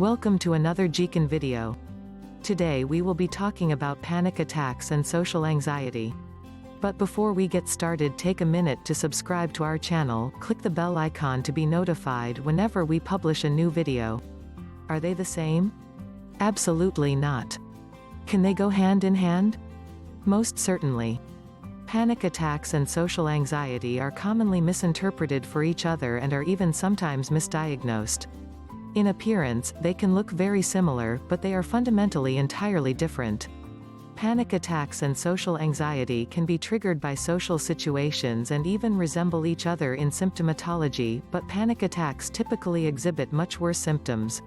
Welcome to another JeaKen video. Today we will be talking about panic attacks and social anxiety. But before we get started, take a minute to subscribe to our channel, click the bell icon to be notified whenever we publish a new video. Are they the same? Absolutely not. Can they go hand in hand? Most certainly. Panic attacks and social anxiety are commonly misinterpreted for each other and are even sometimes misdiagnosed. In appearance, they can look very similar, but they are fundamentally entirely different. Panic attacks and social anxiety can be triggered by social situations and even resemble each other in symptomatology, but panic attacks typically exhibit much worse symptoms.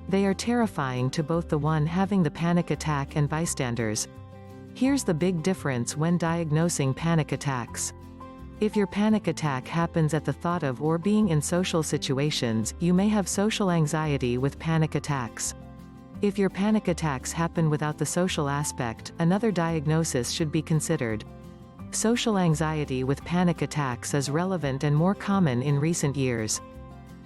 They are terrifying to both the one having the panic attack and bystanders. Here's the big difference when diagnosing panic attacks. If your panic attack happens at the thought of or being in social situations, you may have social anxiety with panic attacks. If your panic attacks happen without the social aspect, another diagnosis should be considered. Social anxiety with panic attacks is relevant and more common in recent years.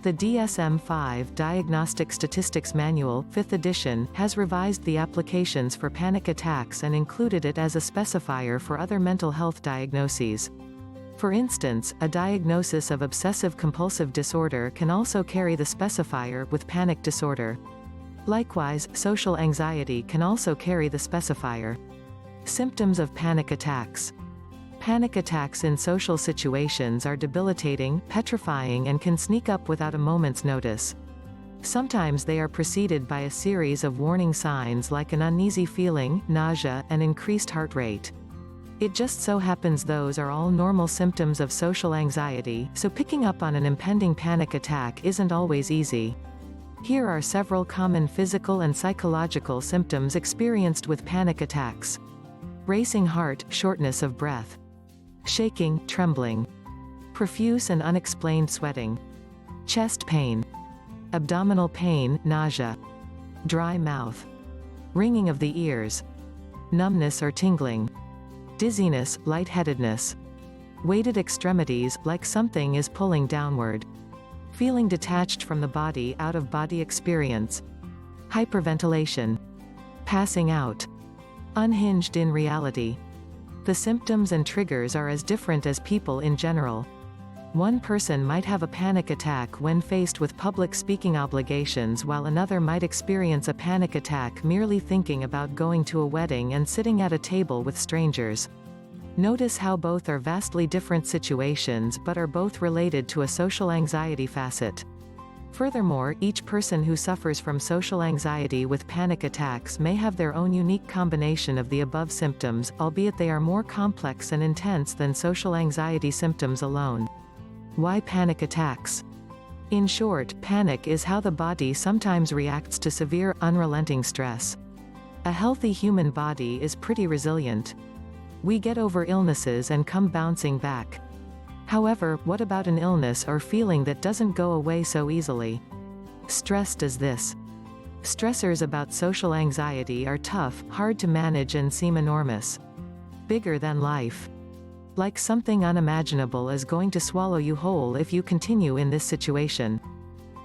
The DSM-5 Diagnostic Statistics Manual, 5th edition, has revised the applications for panic attacks and included it as a specifier for other mental health diagnoses. For instance, a diagnosis of obsessive-compulsive disorder can also carry the specifier with panic disorder. Likewise, social anxiety can also carry the specifier. Symptoms of panic attacks. Panic attacks in social situations are debilitating, petrifying, and can sneak up without a moment's notice. Sometimes they are preceded by a series of warning signs like an uneasy feeling, nausea, and increased heart rate. It just so happens those are all normal symptoms of social anxiety, so picking up on an impending panic attack isn't always easy. Here are several common physical and psychological symptoms experienced with panic attacks. Racing heart, shortness of breath. Shaking, trembling. Profuse and unexplained sweating. Chest pain. Abdominal pain, nausea. Dry mouth. Ringing of the ears. Numbness or tingling. Dizziness, lightheadedness. Weighted extremities, like something is pulling downward. Feeling detached from the body, out-of-body experience. Hyperventilation. Passing out. Unhinged in reality. The symptoms and triggers are as different as people in general. One person might have a panic attack when faced with public speaking obligations, while another might experience a panic attack merely thinking about going to a wedding and sitting at a table with strangers. Notice how both are vastly different situations but are both related to a social anxiety facet. Furthermore, each person who suffers from social anxiety with panic attacks may have their own unique combination of the above symptoms, albeit they are more complex and intense than social anxiety symptoms alone. Why panic attacks? In short, panic is how the body sometimes reacts to severe, unrelenting stress. A healthy human body is pretty resilient. We get over illnesses and come bouncing back. However, what about an illness or feeling that doesn't go away so easily? Stress does this. Stressors about social anxiety are tough, hard to manage, and seem enormous. Bigger than life. Like something unimaginable is going to swallow you whole if you continue in this situation.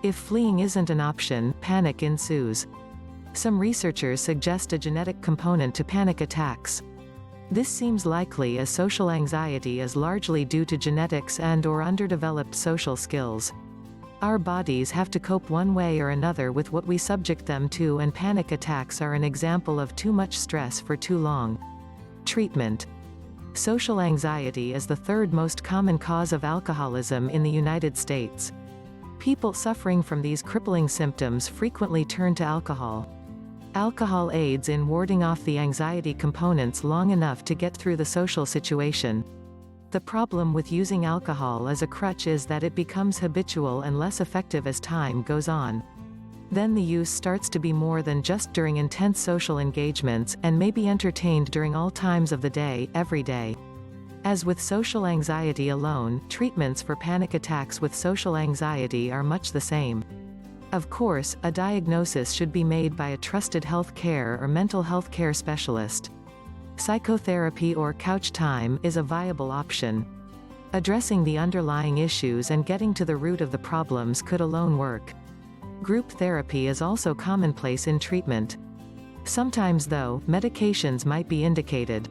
If fleeing isn't an option, panic ensues. Some researchers suggest a genetic component to panic attacks. This seems likely as social anxiety is largely due to genetics and/or underdeveloped social skills. Our bodies have to cope one way or another with what we subject them to, and panic attacks are an example of too much stress for too long. Treatment. Social anxiety is the third most common cause of alcoholism in the United States. People suffering from these crippling symptoms frequently turn to alcohol. Alcohol aids in warding off the anxiety components long enough to get through the social situation. The problem with using alcohol as a crutch is that it becomes habitual and less effective as time goes on. Then the use starts to be more than just during intense social engagements, and may be entertained during all times of the day, every day. As with social anxiety alone, treatments for panic attacks with social anxiety are much the same. Of course, a diagnosis should be made by a trusted health care or mental health care specialist. Psychotherapy or couch time is a viable option. Addressing the underlying issues and getting to the root of the problems could alone work. Group therapy is also commonplace in treatment. Sometimes though, medications might be indicated.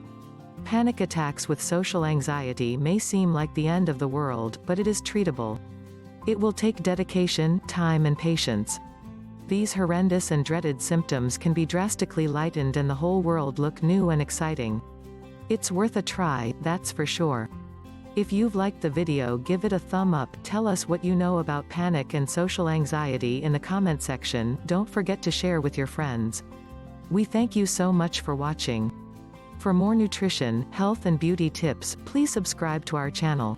Panic attacks with social anxiety may seem like the end of the world, but it is treatable. It will take dedication, time and patience. These horrendous and dreaded symptoms can be drastically lightened and the whole world look new and exciting. It's worth a try, that's for sure. If you've liked the video, give it a thumb up, tell us what you know about panic and social anxiety in the comment section, don't forget to share with your friends. We thank you so much for watching. For more nutrition, health and beauty tips, please subscribe to our channel.